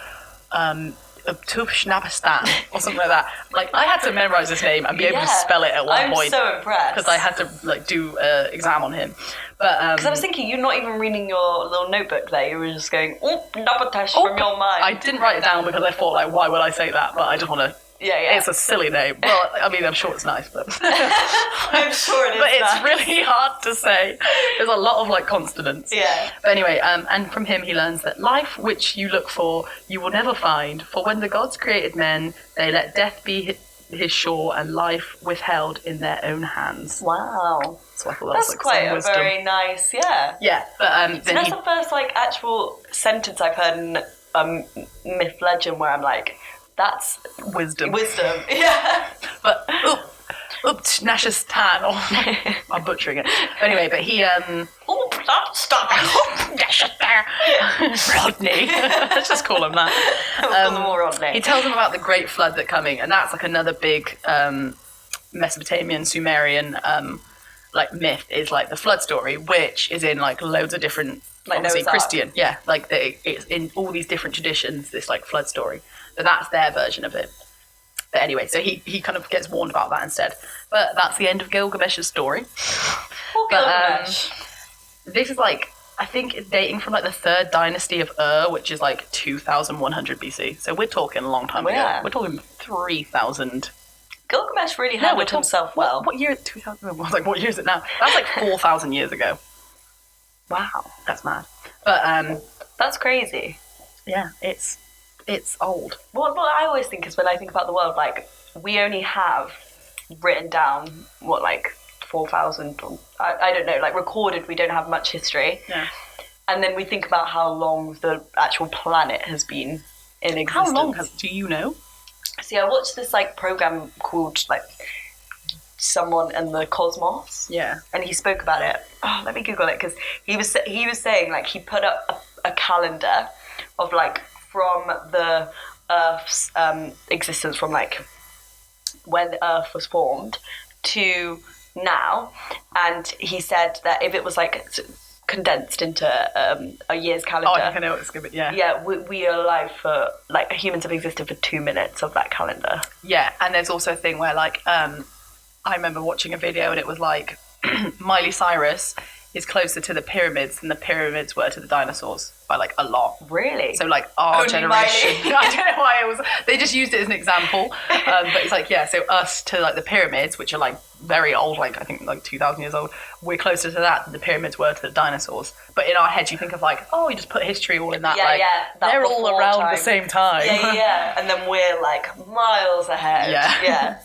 Tufshnabastan or something like that. Like I had to memorize his name and be able to spell it at one point. I'm so impressed because I had to like do an exam on him. But because I was thinking you're not even reading your little notebook there. You were just going Nabatesh from your mind. I didn't write it down because I thought like, why would I say that? But I just want to. Yeah. It's a silly name. Well, I mean, I'm sure it's nice, but I'm sure it is. But it's nice. really hard to say. There's a lot of like consonants. Yeah. But anyway, and from him he learns that life which you look for, you will never find. For when the gods created men, they let death be his shore and life withheld in their own hands. Wow. So I thought that that's was like quite some a wisdom. very nice, yeah. Yeah, but So that's the first like actual sentence I've heard in myth legend where I'm like, that's wisdom. Wisdom, yeah. But Nash's tan. I'm butchering it. But anyway, but he Stop. Rodney. Let's just call him that. Call them all Rodney. He tells them about the great flood that's coming, and that's like another big Mesopotamian, Sumerian like myth is like the flood story, which is in like loads of different, like obviously Christian, like it's in all these different traditions. This like flood story. But that's their version of it. But anyway, so he kind of gets warned about that instead. But that's the end of Gilgamesh's story. Gilgamesh. This is like, I think it's dating from like the 3rd dynasty of which is like 2100 BC. So we're talking a long time ago. We're talking 3000. Gilgamesh really handled himself well. What year? 2000. I was like, what year is it now? That's like 4,000 years ago. Wow, that's mad. But that's crazy. Yeah, it's old. What I always think is when I think about the world, like, we only have written down, 4,000, I don't know, like, recorded, we don't have much history. Yeah. And then we think about how long the actual planet has been in existence. How long do you know? See, I watched this, like, program called, like, Someone and the Cosmos. Yeah. And he spoke about it. Oh, let me Google it, because he was saying, like, he put up a calendar of, like, from the Earth's existence, from like when the Earth was formed to now, and he said that if it was like condensed into a year's calendar, I know it's good, we are alive for like humans have existed for 2 minutes of that calendar. Yeah, and there's also a thing where like I remember watching a video and it was like Miley Cyrus is closer to the pyramids than the pyramids were to the dinosaurs by like a lot. Really? So like our Only generation. Miley. I don't know why it was. They just used it as an example. But it's like so us to like the pyramids, which are like very old, like I think like 2,000 years old. We're closer to that than the pyramids were to the dinosaurs. But in our heads, you think of like, oh, you just put history all in that. That they're all around time. the same time. Yeah. And then we're like miles ahead. Yeah.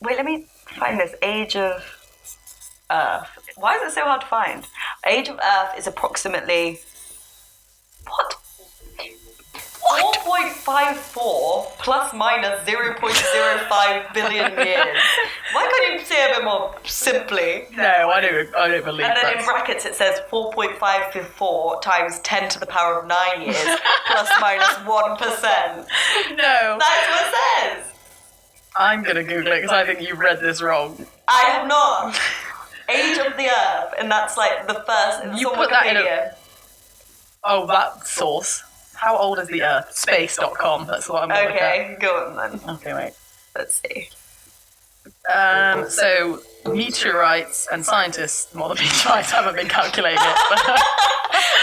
Wait, let me find this. Age of Earth. Why is it so hard to find? Age of Earth is approximately 4.54 plus minus 0.05 billion years. Why can't you say a bit more simply? No, I don't believe that. And then in brackets it says 4.554 times 10 to the power of 9 years plus minus 1%. No. That's what it says. I'm going to Google it because I think you've read this wrong. I have not. Age of the Earth, and that's like the first. You put that in a... Oh, that source. How old is the Earth? Space.com. That's what I'm going to look at. Okay, go on then. Okay, wait. Let's see. So meteorites and scientists, well, the meteorites haven't been calculating it, but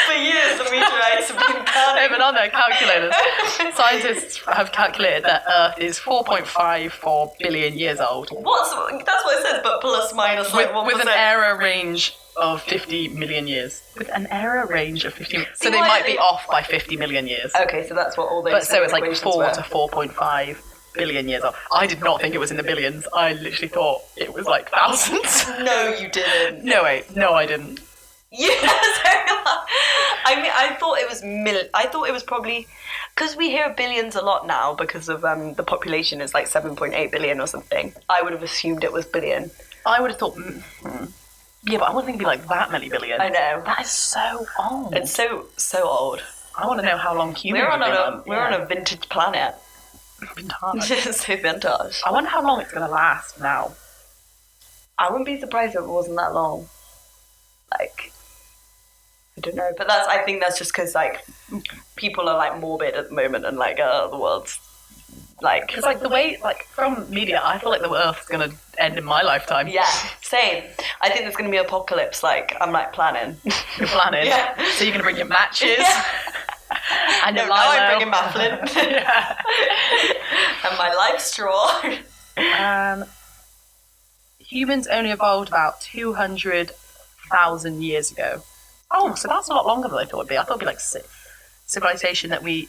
For years, the meteorites have been they've been counting. on their calculators. Scientists have calculated that Earth is 4.54 billion years old, That's what it says, but plus minus like 1%. with an error range of 50 million years. With an error range of 50 million. So they why might they- be off by 50 million years. Okay, so that's what all those But so it's like equations 4 were. to 4.5 billion years old. I did not think it was in the billions. I literally thought it was like thousands. No, you didn't. No, wait. No, I didn't. Yes, I mean, I thought it was I thought it was probably because we hear billions a lot now because of the population is like 7.8 billion or something. I would have assumed it was billion. I would have thought, yeah, but I wouldn't think it'd be like that many billion. I know. That is so old. It's so old. I want to know how long humans We're have been we're on a vintage planet. Vintage. So vintage. I wonder how long it's going to last now. I wouldn't be surprised if it wasn't that long. Like, I don't know, but I think that's just because like people are like morbid at the moment and like the world's like. Because like the way, like from media, I feel like the Earth's going to end in my lifetime. Yeah, same. I think there's going to be apocalypse. Like, I'm like planning. You're planning. Yeah. So you're going to bring your matches. Yeah. And No, your now I'm Lilo. bringing my flint. Yeah. And my life straw. Humans only evolved about 200,000 years ago. Oh, so that's a lot longer than I thought it'd be. I thought it'd be like civilization that we,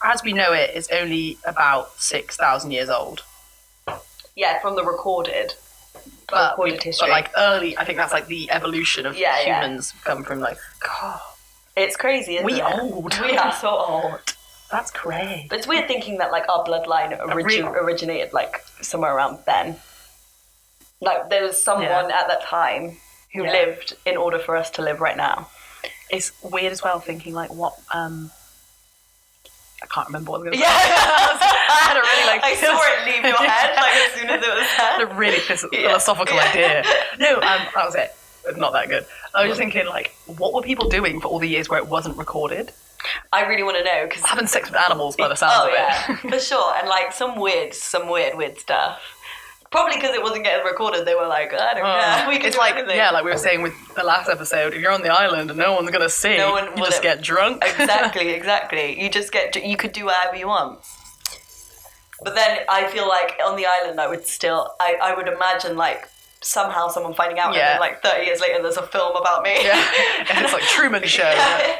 as we know it, is only about 6,000 years old. Yeah, from the recorded history. But like early, I think that's like the evolution of humans come from like, God, It's crazy, isn't it? we old. We are so old. That's crazy. But it's weird thinking that like our bloodline originated like somewhere around then. Like there was someone at that time who lived in order for us to live right now. It's weird as well thinking like what I can't remember what I was going to Yeah, say. I had a really like I saw it leave your head like as soon as it was said. a really philosophical idea. No, that was it. It's not that good. I was just thinking like, what were people doing for all the years where it wasn't recorded? I really want to know because Having sex with animals by the sounds of it. for sure, and like some weird stuff. Probably because it wasn't getting recorded, they were like, I don't care. We can It's do like, anything. yeah, like we were saying with the last episode, if you're on the island and no one's going to see, No one you will just get drunk. Exactly. You could do whatever you want. But then I feel like on the island, I would imagine like somehow someone finding out and then like 30 years later there's a film about me. Yeah, and it's like Truman Show. Yeah.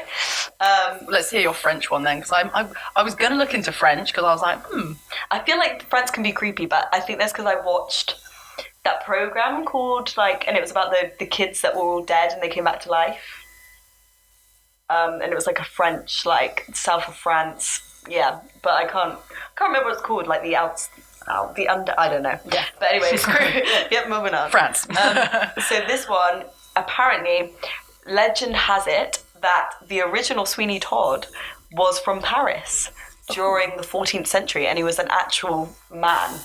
Let's hear your French one then, because I was going to look into French because I was like, I feel like France can be creepy, but I think that's because I watched that program called like, and it was about the kids that were all dead and they came back to life. And it was like a French, like south of France. Yeah, but I can't remember what it's called. Like the under, I don't know. Yeah. But anyway, yep, moving on. France. So this one, apparently, legend has it that the original Sweeney Todd was from Paris during the 14th century, and he was an actual man.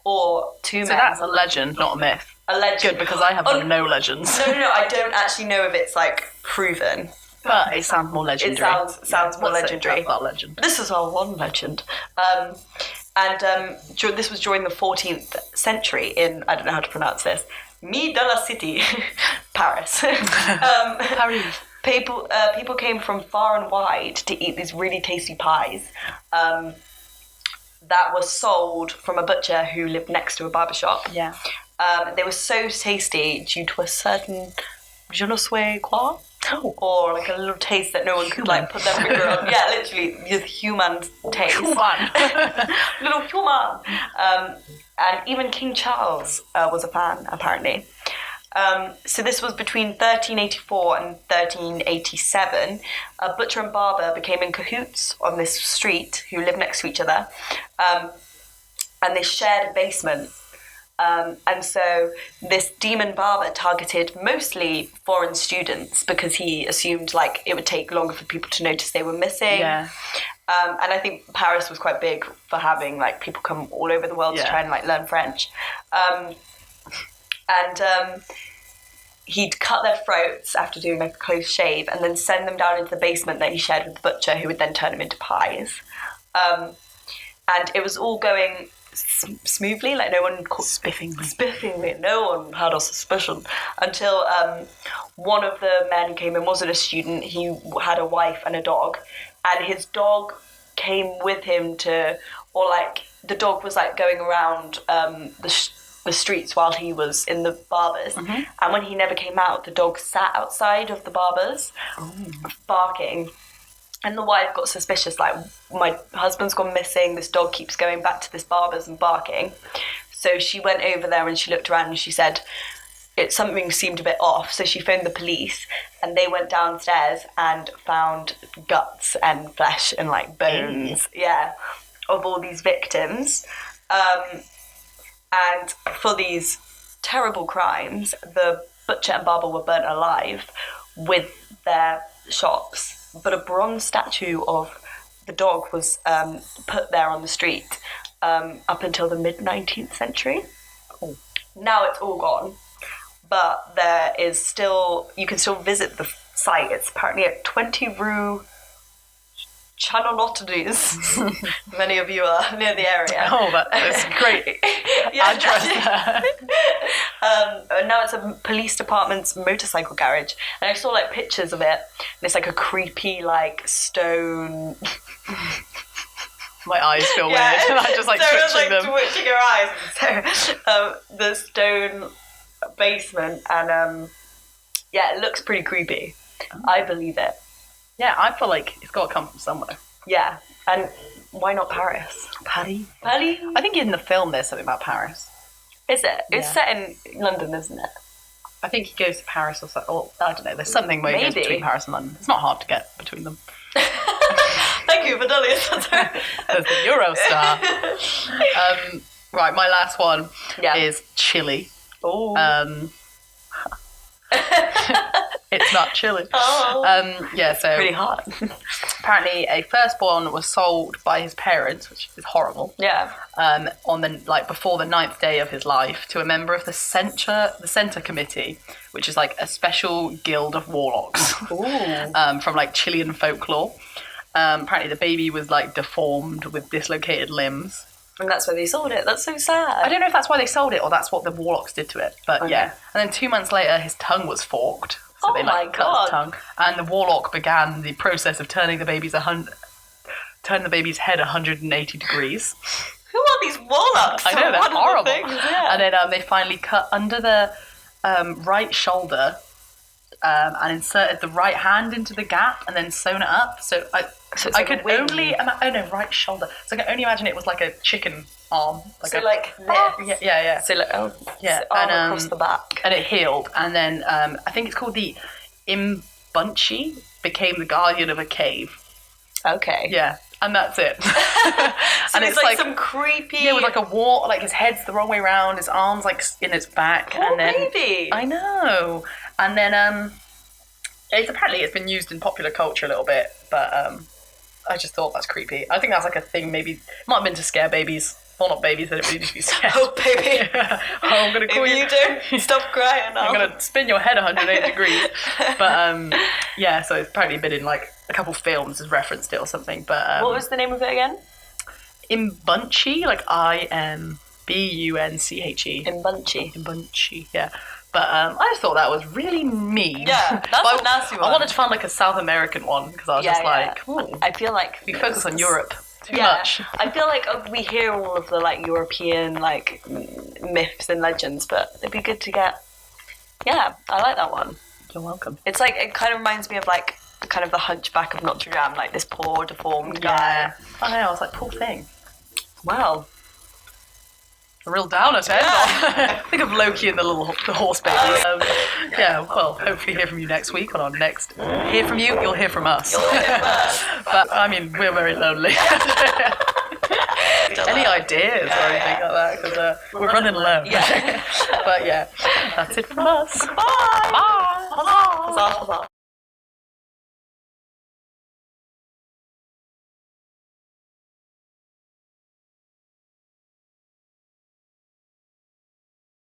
Or two men. So that's a legend, not a myth. A legend. Good, because I have no legends. No, I don't actually know if it's like proven. But it sounds more legendary. It sounds more legendary. That's our legend. This is our one legend. This was during the 14th century in, I don't know how to pronounce this, Mi de la City, Paris. Paris. People came from far and wide to eat these really tasty pies that were sold from a butcher who lived next to a barber shop. Yeah. They were so tasty due to a certain je ne sais quoi, or like a little taste that no one could like put their finger on. Yeah, literally, the human taste. Little human. And even King Charles was a fan, apparently. So this was between 1384 and 1387. A butcher and barber became in cahoots on this street who lived next to each other. And they shared a basement. And so this demon barber targeted mostly foreign students because he assumed like it would take longer for people to notice they were missing. Yeah. And I think Paris was quite big for having like people come all over the world to try and like learn French. he'd cut their throats after doing like a close shave and then send them down into the basement that he shared with the butcher, who would then turn them into pies. And it was all going smoothly, like no one... Spiffingly. No one had a suspicion. Until one of the men who came in wasn't a student. He had a wife and a dog. And his dog came with him to... Or, like, the dog was, like, going around the streets while he was in the barber's. Mm-hmm. And when he never came out, the dog sat outside of the barber's, barking. And the wife got suspicious, like, my husband's gone missing, this dog keeps going back to this barber's and barking. So she went over there and she looked around and she said something seemed a bit off. So she phoned the police and they went downstairs and found guts and flesh and, like, bones, of all these victims. And for these terrible crimes, the butcher and barber were burnt alive with their shops. But a bronze statue of the dog was put there on the street up until the mid-19th century. Oh. Now it's all gone, but there is still, you can still visit the site. It's apparently at 20 Rue Chanolotadus. Many of you are near the area. Oh, that's great address there. And now it's a police department's motorcycle garage. And I saw, like, pictures of it. And it's, like, a creepy, like, stone... My eyes feel weird. And I'm just, like, twitching them. Twitching her eyes. So, the stone basement. And, it looks pretty creepy. Oh. I believe it. Yeah, I feel like it's got to come from somewhere. Yeah, and why not Paris? Paris? I think in the film there's something about Paris. Is it? Yeah. It's set in London, isn't it? I think he goes to Paris or something. Or, I don't know, there's something where he goes between Paris and London. It's not hard to get between them. Thank you for telling us that. There's the Eurostar. Right, my last one is chili. Oh. It's not chili. Oh. So pretty hot. Apparently, a firstborn was sold by his parents, which is horrible. Yeah. On the before the 9th day of his life, to a member of the Center Committee, which is like a special guild of warlocks. From like Chilean folklore. Apparently, the baby was like deformed with dislocated limbs. And that's why they sold it. That's so sad. I don't know if that's why they sold it or that's what the warlocks did to it. But yeah. And then 2 months later, his tongue was forked. So they cut his tongue. And the warlock began the process of turning the baby's head 180 degrees. Who are these warlocks? I know, they're horrible. Things, yeah. And then they finally cut under the right shoulder and inserted the right hand into the gap and then sewn it up. So I could only right shoulder. So I can only imagine it was like a chicken arm. Like this. Yeah. So like, arm across the back. And it healed. And then I think it's called the Imbunchi, became the guardian of a cave. Okay. Yeah. And that's it. So and it's like some creepy... Yeah, with like a wart, like his head's the wrong way around, his arm's like in its back. Oh, and then, baby! I know. And then it's been used in popular culture a little bit, but I just thought that's creepy. I think that's like a thing maybe, it might have been to scare babies. Well, not babies, they don't really need to be scared. Oh, baby. Yeah. Oh, I'm going to call you. If you don't stop crying, I'm going to spin your head 180 degrees. But so it's apparently been in like a couple films has referenced it or something. But what was the name of it again? Imbunchi, like Imbunche. Imbunchi, yeah. But I just thought that was really mean. Yeah, that's a nasty one. I wanted to find like a South American one because I was I feel like we focus on Europe too much. I feel like we hear all of the like European like myths and legends, but it'd be good to get. Yeah, I like that one. You're welcome. It's like it kind of reminds me of like kind of the Hunchback of Notre Dame, like this poor deformed guy. I know. I was like, poor thing. Wow. A real downer to end on. Think of Loki and the horse baby. Well, hopefully hear from you next week on our next Hear From You, you'll hear from us. But, I mean, we're very lonely. Any ideas or anything like that? Because we're running low. Yeah. But yeah, that's it from us. Bye. Bye. Bye.